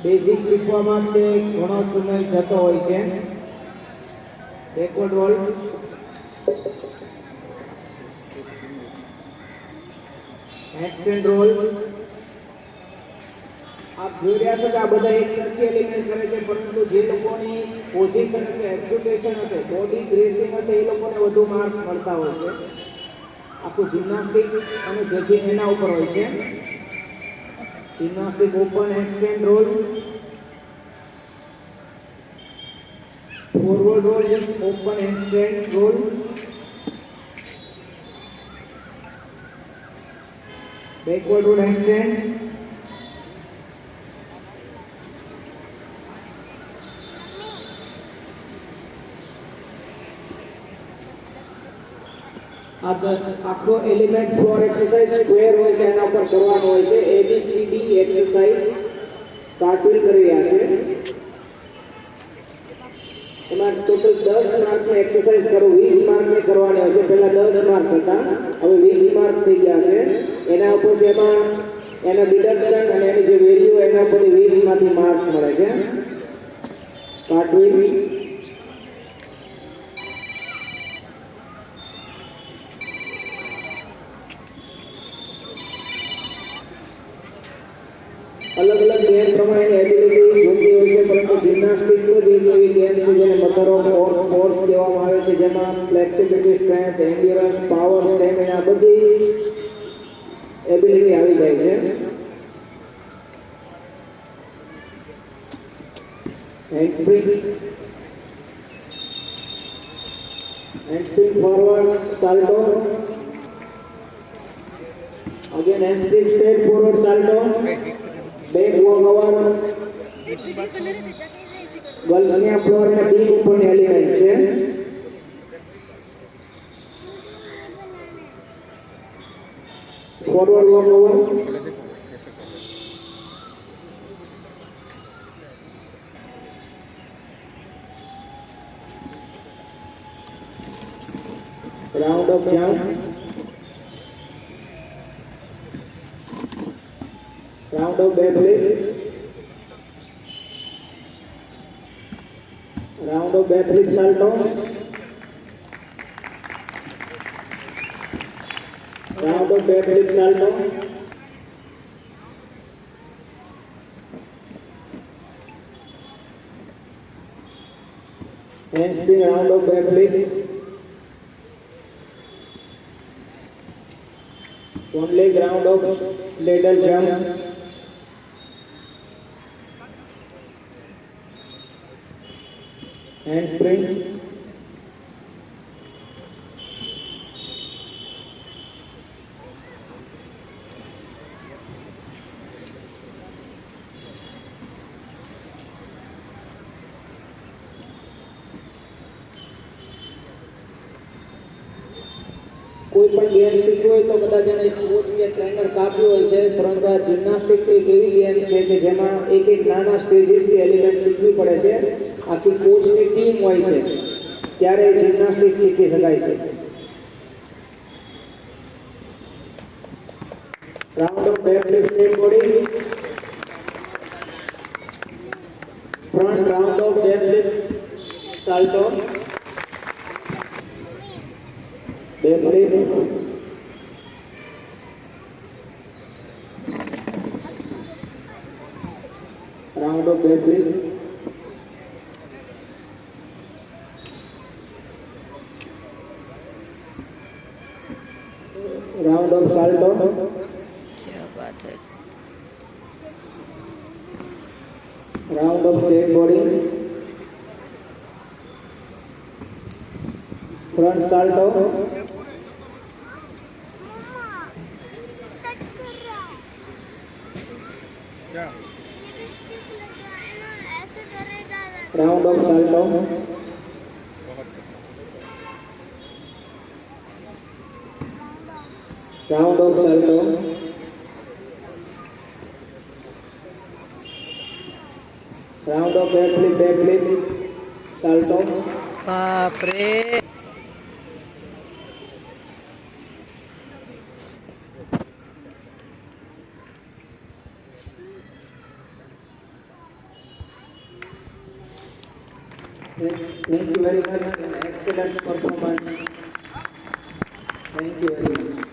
Basic શીખવા માટે ઘણો સમય જતો હોય છે. Backward roll, handstand roll. આપ જોઈ રહ્યા છો કે આ બધા એક સરખી એલિમેન્ટ કરે છે, પરંતુ જે લોકોની પોઝિશન હશે, એક્ઝ્યુટેશન હશે, બોડી ગ્રેસિંગ હશે, એ લોકોને વધુ માર્ક્સ મળતા હોય છે. આખું જિમ્નાસ્ટિક અને જજિંગ એના ઉપર હોય છે. Gymnastic open handstand roll, forward roll, open handstand roll, backward roll handstand, આખો એલિમેન્ટ ફ્લોર એક્સરસાઇઝ સ્ક્વેર હોય છે, એના ઉપર કરવાનો હોય છે. ABCD એક્સરસાઇઝ કાર્ટૂન કરી રહ્યા છે. એમાં ટોટલ 10 માર્કની એક્સરસાઇઝ કરો, 20 માર્કની કરવાની હોય છે. પહેલા 10 માર્ક હતા, હવે 20 માર્ક થઈ ગયા છે. એના ઉપર જેમાં એના ડિડક્શન અને એની જે વેલ્યુ એના ઉપરથી 20 માંથી માર્ક્સ મળે છે. કાર્ટૂન अलग अलग गेम प्रमाणे एबिलिटी જોતી હોય છે, પરંતુ જિમ્નાસ્ટિક તો જે એવી ગેમ છે જેને મધર ઓફ ઓર સ્પોર્ટ્સ કહેવામાં આવે છે, જેમાં flexibility, strength, endurance, power, stamina બધી એબિલિટી આવી જાય છે. Handspring forward salto, again handspring straight forward salto, back walk over. ગર્લ્સની ફ્લોર ને બી ઉપરની એલિમેન્ટ છે. Forward walk over, round off jump, round off back flip, round off back flip salto, round off back flip salto, handspring round off back flip, one leg round of ladder jump, handspring, કોઈ પણ game શીખવી હોય તો કદાચ એને coach કે trainer કાપ્યું હોય છે, પરંતુ આ જિમ્નાસ્ટિક એક એવી ગેમ છે કે જેમાં એક એક નાના સ્ટેજીસથી એલિમેન્ટ શીખવી પડે છે. આખી કોચની ટીમ હોય છે, ત્યારે જિમ્નાસ્ટિક શીખી શકાય છે. Round off back flip step body, front round off back flip salto, back flip, round off back flip, round off salto, क्या बात है, round off straight body, front salto, round off salto, round off salto, round off back flip salto, बाप रे। Thank you very much. Excellent performance. Thank you very much.